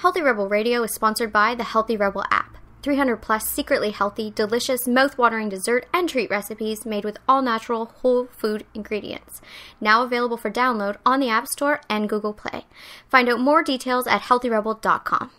Healthy Rebel Radio is sponsored by the Healthy Rebel app. 300 plus secretly healthy, delicious, mouth-watering dessert and treat recipes made with all-natural, whole food ingredients. Now available for download on the App Store and Google Play. Find out more details at healthyrebel.com.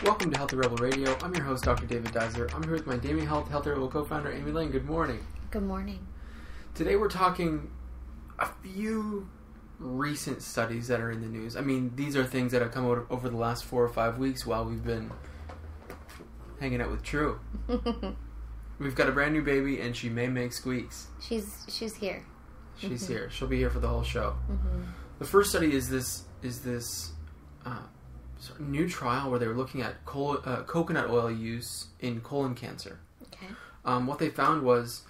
Welcome to Healthy Rebel Radio. I'm your host, Dr. David Deiser. I'm here with my Damien Health Healthy Rebel co-founder, Amy Lane. Good morning. Good morning. Today we're talking a few recent studies that are in the news. I mean, these are things that have come out over the last 4 or 5 weeks while we've been hanging out with True. We've got a brand new baby and she may make squeaks. She's here. She's here. She'll be here for the whole show. The first study is this new trial where they were looking at coconut oil use in colon cancer. Okay. What they found was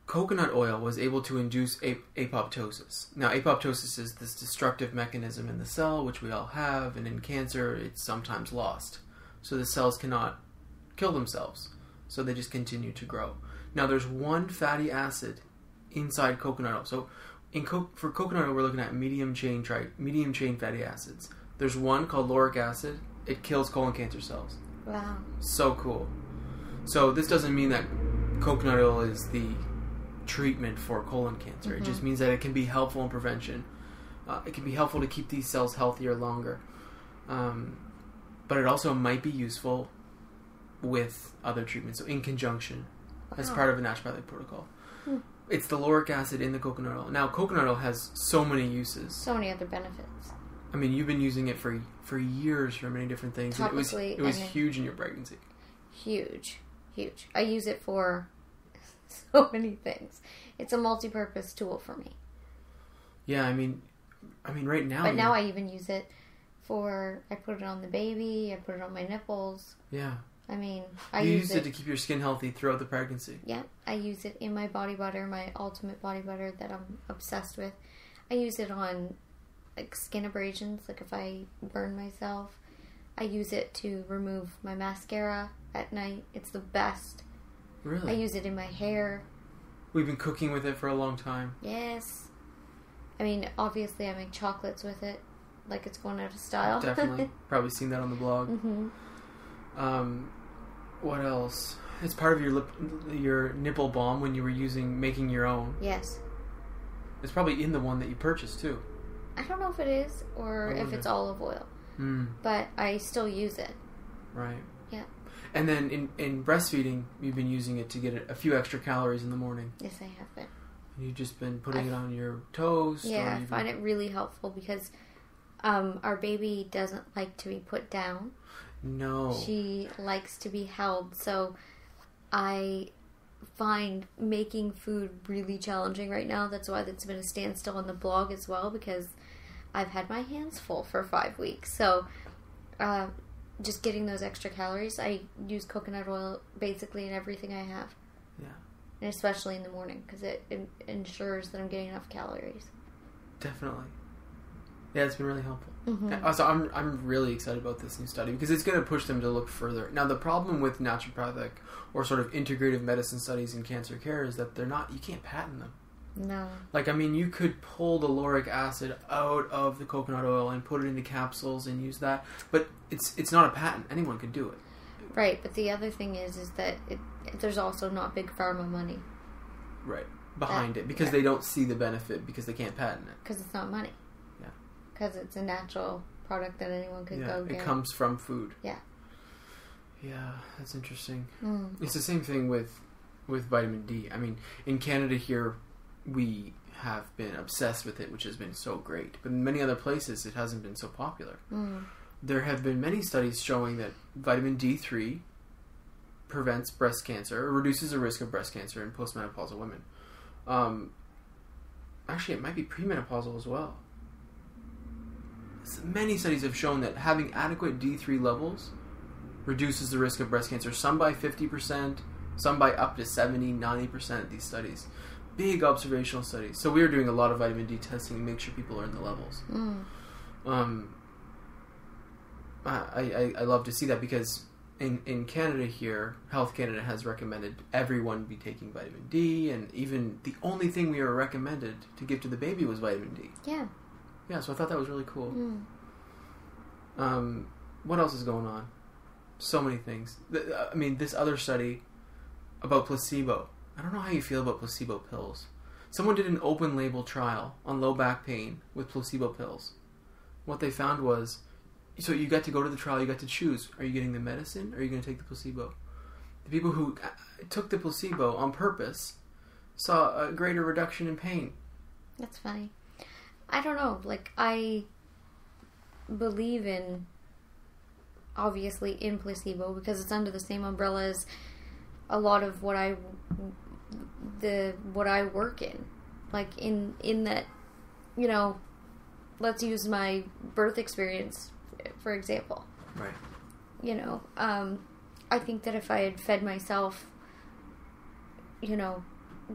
coconut oil was able to induce apoptosis. Now, apoptosis is this destructive mechanism in the cell, which we all have, and in cancer, it's sometimes lost. So the cells cannot kill themselves, so they just continue to grow. Now, there's one fatty acid inside coconut oil. So for coconut oil, we're looking at medium chain fatty acids. There's one called lauric acid. It kills colon cancer cells. Wow. So cool. So this doesn't mean that coconut oil is the treatment for colon cancer. It just means that it can be helpful in prevention. It can be helpful to keep these cells healthier longer. But it also might be useful with other treatments, so in conjunction, as part of a naturopathic protocol. It's the lauric acid in the coconut oil. Now, coconut oil has so many uses. So many other benefits. I mean, you've been using it for years for many different things. Topically, it was huge in your pregnancy. Huge. I use it for so many things. It's a multi-purpose tool for me. Yeah, I mean, right now. But now I even use it for. I put it on the baby. I put it on my nipples. Yeah. I mean, you use it to keep your skin healthy throughout the pregnancy. Yeah, I use it in my body butter, my ultimate body butter that I'm obsessed with. I use it on like skin abrasions, like if I burn myself. I use it to remove my mascara at night. It's the best. Really? I use it in my hair. We've been cooking with it for a long time. Yes. I mean, obviously I make chocolates with it, like it's going out of style. Definitely. Probably seen that on the blog. What else? It's part of your nipple balm when you were making your own. Yes. It's probably in the one that you purchased too. I don't know if it is or if it's olive oil. But I still use it. Right. Yeah. And then in breastfeeding, you've been using it to get a few extra calories in the morning. Yes, I have been. And you've just been putting it on your toast? Yeah, I find it really helpful because our baby doesn't like to be put down. No. She likes to be held. So I find making food really challenging right now. That's why it's been a standstill on the blog as well, because I've had my hands full for 5 weeks. So just getting those extra calories, I use coconut oil basically in everything I have. Yeah. And especially in the morning, because it ensures that I'm getting enough calories. Definitely. Yeah, it's been really helpful. Also, I'm really excited about this new study because it's going to push them to look further. Now, the problem with naturopathic or sort of integrative medicine studies in cancer care is that you can't patent them. No. Like, I mean, you could pull the lauric acid out of the coconut oil and put it into capsules and use that, but it's not a patent. Anyone could do it. Right, but the other thing is that there's also not big pharma money. Right, behind it, because they don't see the benefit because they can't patent it. Because it's not money. Yeah. Because it's a natural product that anyone could go get. It comes from food. Yeah. Yeah, that's interesting. It's the same thing with vitamin D. I mean, in Canada here, we have been obsessed with it, which has been so great. But in many other places, it hasn't been so popular. There have been many studies showing that vitamin D3 prevents breast cancer, or reduces the risk of breast cancer in postmenopausal women. Actually, it might be premenopausal as well. Many studies have shown that having adequate D3 levels reduces the risk of breast cancer, some by 50%, some by up to 70, 90% of these studies. big observational study. So we were doing a lot of vitamin D testing to make sure people are in the levels. I love to see that because in Canada here, Health Canada has recommended everyone be taking vitamin D, and even the only thing we were recommended to give to the baby was vitamin D. Yeah. Yeah, so I thought that was really cool. What else is going on? So many things. I mean, this other study about placebo. I don't know how you feel about placebo pills. Someone did an open label trial on low back pain with placebo pills. What they found was, so you got to go to the trial, you got to choose. Are you getting the medicine or are you going to take the placebo? The people who took the placebo on purpose saw a greater reduction in pain. That's funny. I don't know. Like, I believe in, obviously, in placebo because it's under the same umbrella as a lot of what I work in. Like, in that, you know, let's use my birth experience, for example. Right. You know, I think that if I had fed myself, you know,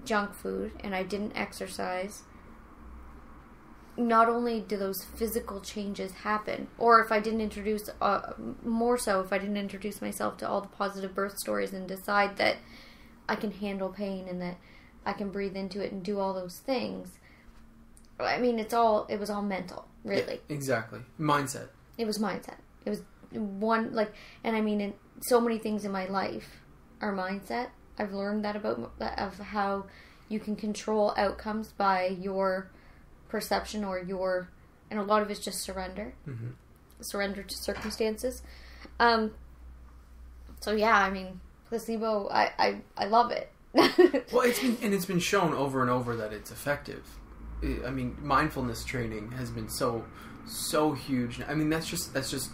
junk food and I didn't exercise, not only do those physical changes happen, or if I didn't introduce, more so if I didn't introduce myself to all the positive birth stories and decide that I can handle pain and that I can breathe into it and do all those things. I mean, it was all mental, really. Yeah, exactly. Mindset. It was mindset. It was and I mean, in so many things in my life are mindset. I've learned that of how you can control outcomes by your perception and a lot of it's just surrender. Mm-hmm. Surrender to circumstances. So yeah, I mean, placebo, I love it. Well, it's been shown over and over that it's effective. I mean, mindfulness training has been so huge. I mean, that's just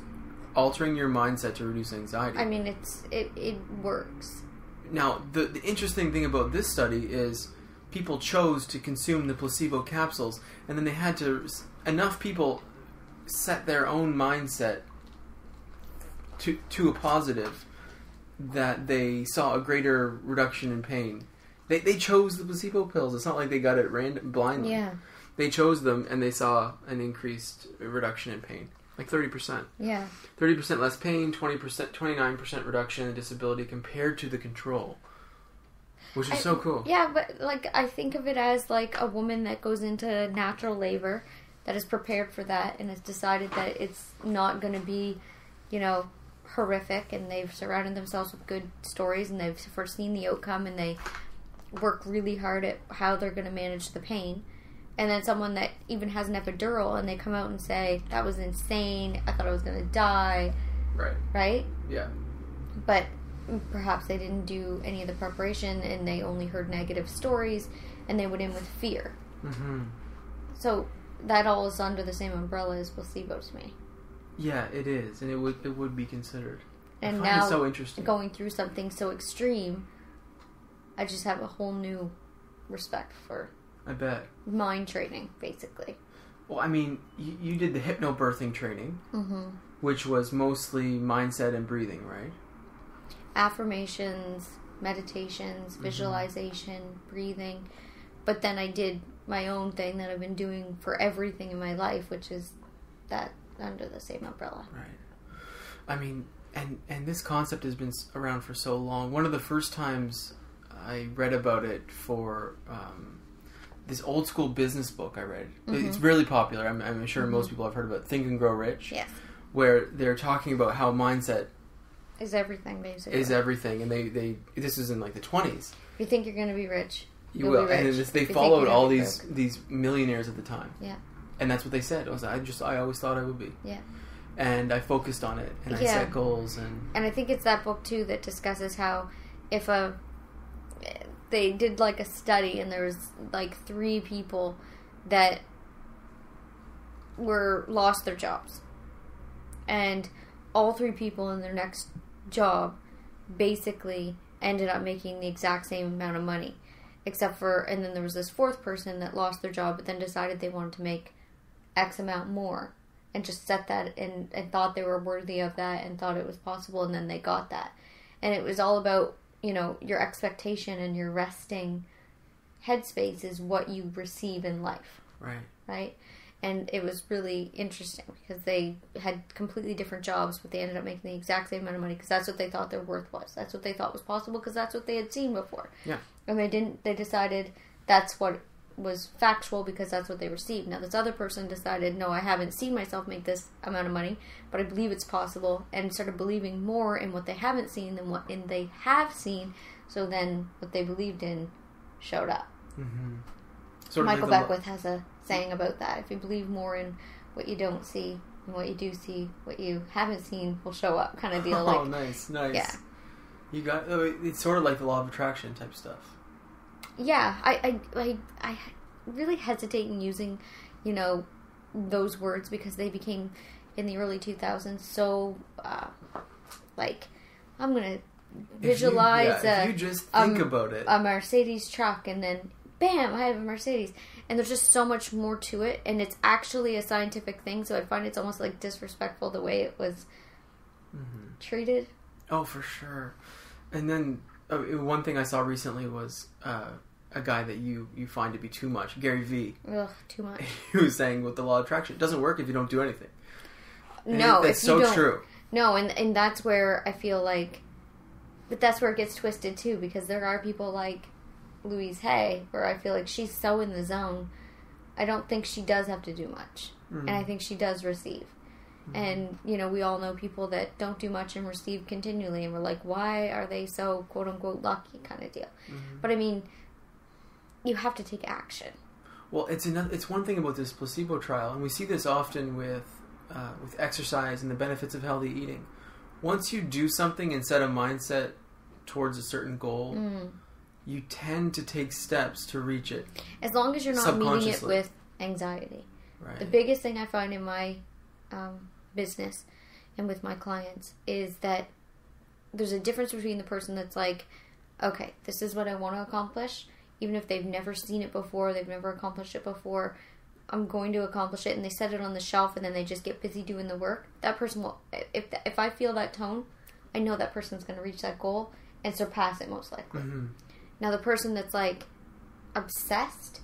altering your mindset to reduce anxiety. I mean, it works. Now, the interesting thing about this study is people chose to consume the placebo capsules, and then they had to enough people set their own mindset to a positive that they saw a greater reduction in pain. They chose the placebo pills. It's not like they got it blindly. Yeah. They chose them and they saw an increased reduction in pain. Like 30%. Yeah. 30% less pain, 20%, 29% reduction in disability compared to the control. Which is so cool. Yeah, but like I think of it as like a woman that goes into natural labor that is prepared for that and has decided that it's not going to be, you know, horrific, and they've surrounded themselves with good stories and they've foreseen the outcome and they work really hard at how they're going to manage the pain. And then someone that even has an epidural and they come out and say, that was insane, I thought I was going to die. Right. Right? Yeah. But perhaps they didn't do any of the preparation and they only heard negative stories and they went in with fear. Mm-hmm. So that all is under the same umbrella as placebo to me. Yeah, it is. And it would be considered. And I find now, it so interesting. Going through something so extreme, I just have a whole new respect for, I bet, mind training, basically. Well, I mean, you did the hypnobirthing training, mm-hmm. which was mostly mindset and breathing, right? Affirmations, meditations, visualization, mm-hmm. breathing. But then I did my own thing that I've been doing for everything in my life, which is that under the same umbrella. Right. I mean, and this concept has been around for so long. One of the first times I read about it for this old school business book I read. Mm-hmm. It's really popular. I'm sure mm-hmm. most people have heard about Think and Grow Rich. Yes. Where they're talking about how mindset is everything, basically. Is everything, and they this was in like the 20s. If you think you're going to be rich, you will. Be rich. And then they followed all these millionaires at the time. Yeah. And that's what they said. I always thought I would be. Yeah. And I focused on it, and I set goals, and I think it's that book too that discusses how if they did like a study and there was like 3 people that lost their jobs, and all 3 people in their next job basically ended up making the exact same amount of money, except for, and then there was this 4th person that lost their job but then decided they wanted to make X amount more and just set that and thought they were worthy of that and thought it was possible, and then they got that. And it was all about, you know, your expectation and your resting headspace is what you receive in life. Right. Right? And it was really interesting because they had completely different jobs, but they ended up making the exact same amount of money because that's what they thought their worth was. That's what they thought was possible because that's what they had seen before. Yeah. And they decided that's what was factual because that's what they received. Now this other person decided, no, I haven't seen myself make this amount of money, but I believe it's possible, and started believing more in what they haven't seen than what they have seen. So then what they believed in showed up. Mm-hmm. Michael Beckwith has a saying about that. If you believe more in what you don't see and what you do see, what you haven't seen will show up, kind of deal. Oh, nice. Yeah. You got it's sort of like the law of attraction type stuff. Yeah, I really hesitate in using, those words because they became in the early 2000s so I'm gonna visualize. If you just think about it, a Mercedes truck, and then bam, I have a Mercedes. And there's just so much more to it, and it's actually a scientific thing, so I find it's almost like disrespectful the way it was treated. Oh, for sure. And then one thing I saw recently was a guy that you find to be too much, Gary Vee. Ugh, too much. He was saying with the law of attraction, it doesn't work if you don't do anything. And no, that's so true. No, and that's where I feel like, but that's where it gets twisted too, because there are people like Louise Hay, where I feel like she's so in the zone. I don't think she does have to do much. Mm-hmm. And I think she does receive. Mm-hmm. And, we all know people that don't do much and receive continually. And we're like, why are they so, quote unquote, lucky kind of deal? Mm-hmm. But I mean, you have to take action. Well, it's one thing about this placebo trial, and we see this often with exercise and the benefits of healthy eating. Once you do something and set a mindset towards a certain goal, you tend to take steps to reach it. As long as you're not meeting it with anxiety. Right. The biggest thing I find in my business and with my clients is that there's a difference between the person that's like, okay, this is what I want to accomplish. Even if they've never seen it before, they've never accomplished it before, I'm going to accomplish it, and they set it on the shelf and then they just get busy doing the work. That person will, if I feel that tone, I know that person's going to reach that goal and surpass it most likely. Mm-hmm. Now, the person that's, obsessed,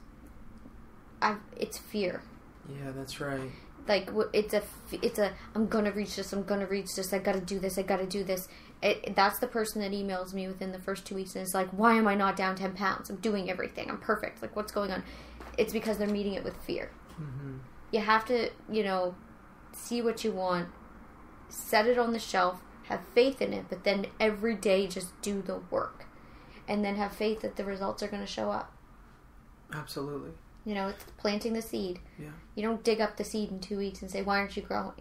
it's fear. Yeah, that's right. It's a, I'm going to reach this, I got to do this. That's the person that emails me within the first 2 weeks and is like, why am I not down 10 pounds? I'm doing everything. I'm perfect. What's going on? It's because they're meeting it with fear. Mm-hmm. You have to, see what you want, set it on the shelf, have faith in it, but then every day just do the work. And then have faith that the results are going to show up. Absolutely. It's planting the seed. Yeah. You don't dig up the seed in 2 weeks and say, why aren't you growing?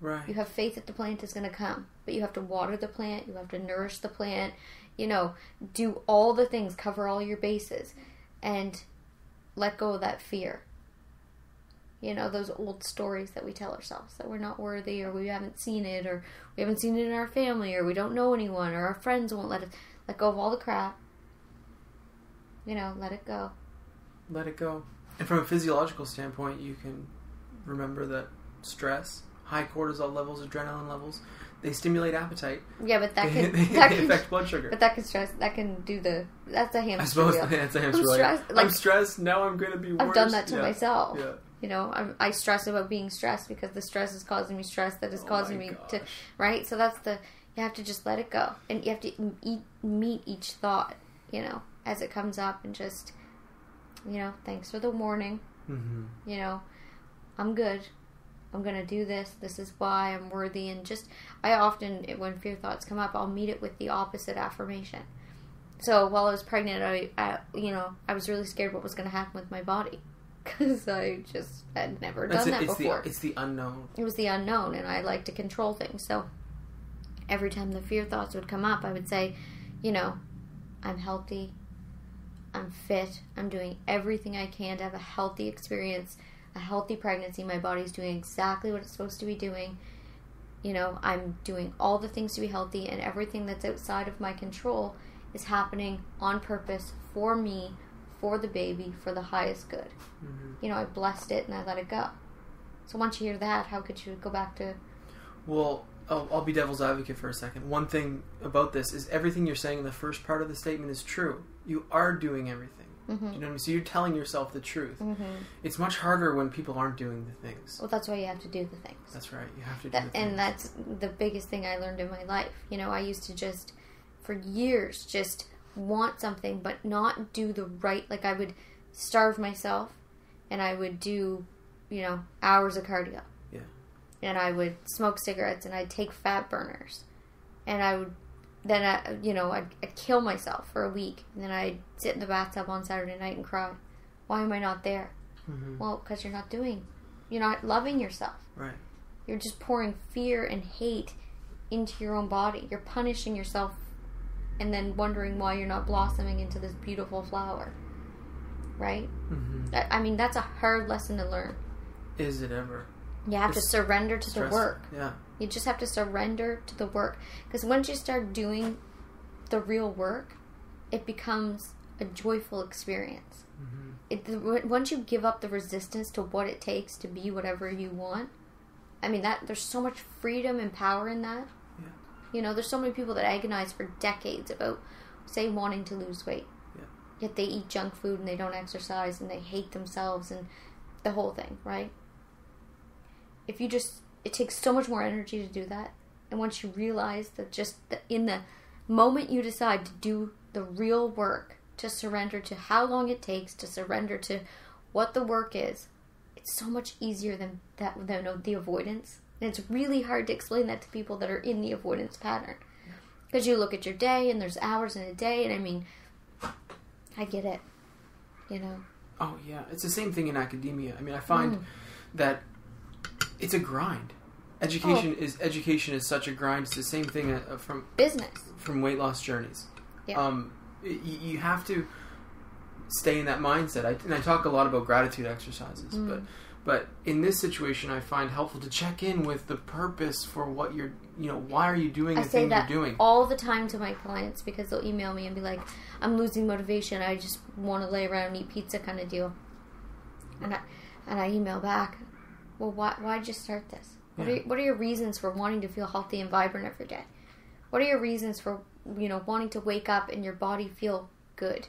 Right. You have faith that the plant is going to come. But you have to water the plant. You have to nourish the plant. Do all the things. Cover all your bases. And let go of that fear. Those old stories that we tell ourselves. That we're not worthy, or we haven't seen it, or we haven't seen it in our family, or we don't know anyone, or our friends won't let us. Let go of all the crap. Let it go. Let it go. And from a physiological standpoint, you can remember that stress, high cortisol levels, adrenaline levels, they stimulate appetite. Yeah, but that can affect blood sugar. But that can stress. That can do that's a hamster I suppose wheel. That's a hamster wheel. I'm stressed. Now I'm going to be worse. I've done that to myself. Yeah. I stress about being stressed because the stress is causing me stress that is causing me to. Right. So that's you have to just let it go, and you have to meet each thought. As it comes up, and just. Thanks for the warning. Mm-hmm. I'm good. I'm going to do this. This is why I'm worthy. And I often, when fear thoughts come up, I'll meet it with the opposite affirmation. So while I was pregnant, I was really scared what was going to happen with my body. Because I just had never done that before. It's the unknown. It was the unknown, and I like to control things. So every time the fear thoughts would come up, I would say, I'm healthy. I'm fit. I'm doing everything I can to have a healthy experience, a healthy pregnancy. My body's doing exactly what it's supposed to be doing. I'm doing all the things to be healthy, and everything that's outside of my control is happening on purpose for me, for the baby, for the highest good. Mm-hmm. I blessed it and I let it go. So once you hear that, how could you go back to... Well, I'll be devil's advocate for a second. One thing about this is everything you're saying in the first part of the statement is true. You are doing everything. Mm-hmm. You know what I mean? So you're telling yourself the truth. Mm-hmm. It's much harder when people aren't doing the things. Well, that's why you have to do the things. That's right. You have to do the things. And that's the biggest thing I learned in my life. You know, I used to just, for years, just want something, but not do the right... Like, I would starve myself, and I would do, you know, hours of cardio. Yeah. And I would smoke cigarettes, and I'd take fat burners. And I would... Then, I'd kill myself for a week. And then I'd sit in the bathtub on Saturday night and cry. Why am I not there? Mm-hmm. Well, because you're not loving yourself. Right. You're just pouring fear and hate into your own body. You're punishing yourself and then wondering why you're not blossoming into this beautiful flower. Right? Mm-hmm. I mean, that's a hard lesson to learn. Is it ever? You have to surrender to the work. Yeah. You just have to surrender to the work. Because once you start doing the real work, it becomes a joyful experience. Mm-hmm. Once you give up the resistance to what it takes to be whatever you want, I mean, there's so much freedom and power in that. Yeah. You know, there's so many people that agonize for decades about, say, wanting to lose weight. Yeah. Yet they eat junk food and they don't exercise and they hate themselves and the whole thing, right? It takes so much more energy to do that. And once you realize that in the moment you decide to do the real work, to surrender to how long it takes, to surrender to what the work is, it's so much easier than the avoidance. And it's really hard to explain that to people that are in the avoidance pattern. Because you look at your day and there's hours in a day, and I mean, I get it, you know. Oh, yeah. It's the same thing in academia. I mean, I find that it's a grind. Education is such a grind. It's the same thing from business, from weight loss journeys. Yeah. You have to stay in that mindset. I talk a lot about gratitude exercises, but in this situation, I find helpful to check in with the purpose for what you're. You know, why are you doing the thing you're doing? All the time to my clients because they'll email me and be like, "I'm losing motivation. I just want to lay around and eat pizza," kind of deal. And I email back, "Well, why did you start this? What are your reasons for wanting to feel healthy and vibrant every day? What are your reasons for, you know, wanting to wake up and your body feel good?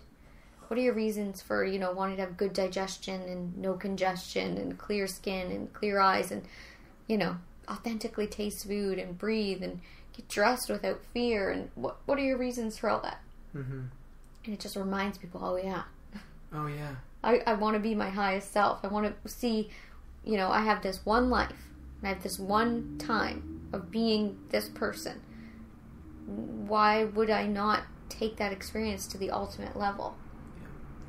What are your reasons for, you know, wanting to have good digestion and no congestion and clear skin and clear eyes and, you know, authentically taste food and breathe and get dressed without fear? And what are your reasons for all that?" Mm-hmm. And it just reminds people, oh yeah. I want to be my highest self. I want to see, you know, I have this one life. And I have this one time of being this person. Why would I not take that experience to the ultimate level? Yeah.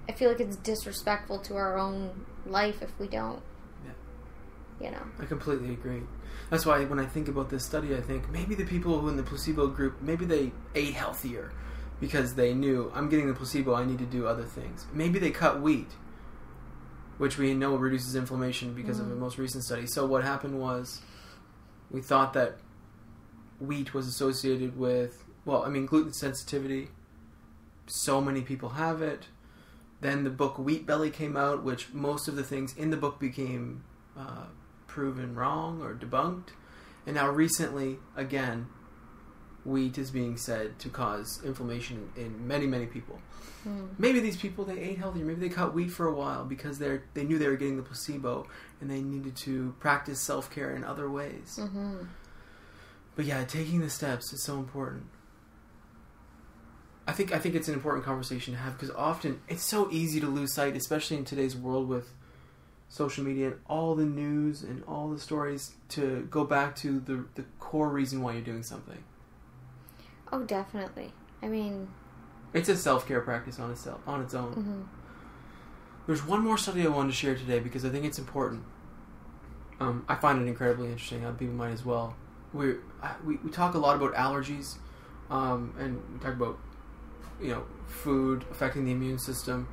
I feel like it's disrespectful to our own life if we don't. Yeah. You know. I completely agree. That's why when I think about this study, I think maybe the people who in the placebo group, maybe they ate healthier because they knew, I'm getting the placebo, I need to do other things. Maybe they cut wheat, which we know reduces inflammation because of the most recent study. So what happened was we thought that wheat was associated with, gluten sensitivity. So many people have it. Then the book Wheat Belly came out, which most of the things in the book became proven wrong or debunked. And now recently, again, wheat is being said to cause inflammation in many, many people. Maybe these people, they ate healthier. Maybe they cut wheat for a while because they knew they were getting the placebo and they needed to practice self-care in other ways. Mm-hmm. But yeah, taking the steps is so important. I think it's an important conversation to have because often it's so easy to lose sight, especially in today's world with social media and all the news and all the stories, to go back to the core reason why you're doing something. Oh, definitely. I mean, it's a self-care practice on its own. Mm-hmm. There's one more study I wanted to share today because I think it's important. I find it incredibly interesting. Other people might as well. We talk a lot about allergies, and we talk about, you know, food affecting the immune system.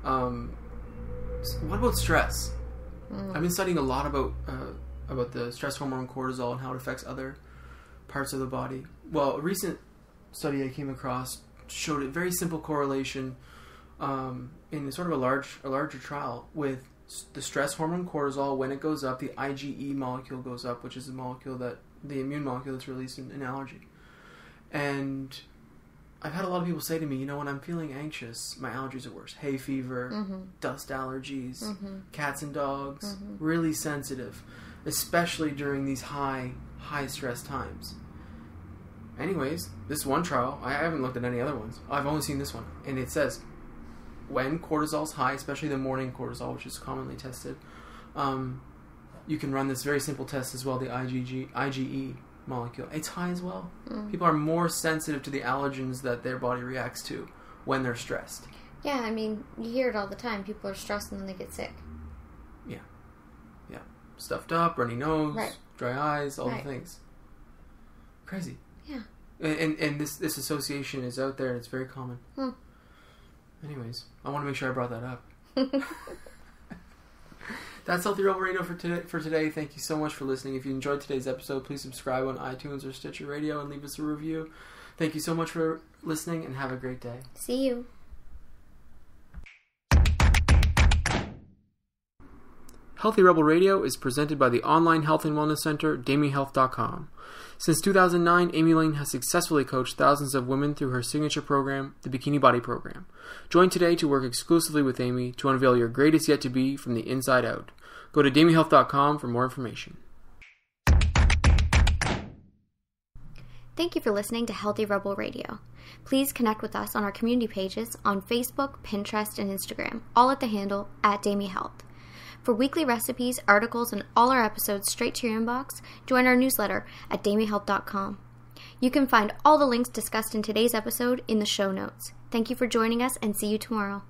What about stress? I've been studying a lot about the stress hormone cortisol and how it affects other parts of the body. Well, a recent study I came across showed a very simple correlation in sort of a larger trial with the stress hormone cortisol. When it goes up, the IgE molecule goes up, which is the immune molecule that's released in allergy. And I've had a lot of people say to me, when I'm feeling anxious, my allergies are worse. Hay fever, dust allergies, cats and dogs, really sensitive, especially during these high stress times. Anyways, this one trial, I haven't looked at any other ones. I've only seen this one. And it says, when cortisol's high, especially the morning cortisol, which is commonly tested, you can run this very simple test as well, the IgE molecule. It's high as well. People are more sensitive to the allergens that their body reacts to when they're stressed. Yeah, I mean, you hear it all the time. People are stressed and then they get sick. Yeah. Stuffed up, runny nose, right. Dry eyes, all the things. Crazy. Yeah. And this association is out there and it's very common. Anyways, I want to make sure I brought that up. That's Healthy Rebel Radio for today. Thank you so much for listening. If you enjoyed today's episode, please subscribe on iTunes or Stitcher Radio and leave us a review. Thank you so much for listening and have a great day. See you. Healthy Rebel Radio is presented by the online health and wellness center, DamieHealth.com. Since 2009, Amy Lane has successfully coached thousands of women through her signature program, the Bikini Body Program. Join today to work exclusively with Amy to unveil your greatest yet to be from the inside out. Go to DamieHealth.com for more information. Thank you for listening to Healthy Rebel Radio. Please connect with us on our community pages on Facebook, Pinterest, and Instagram, all at the handle @DamieHealth. For weekly recipes, articles, and all our episodes straight to your inbox, join our newsletter at DamieHealth.com. You can find all the links discussed in today's episode in the show notes. Thank you for joining us and see you tomorrow.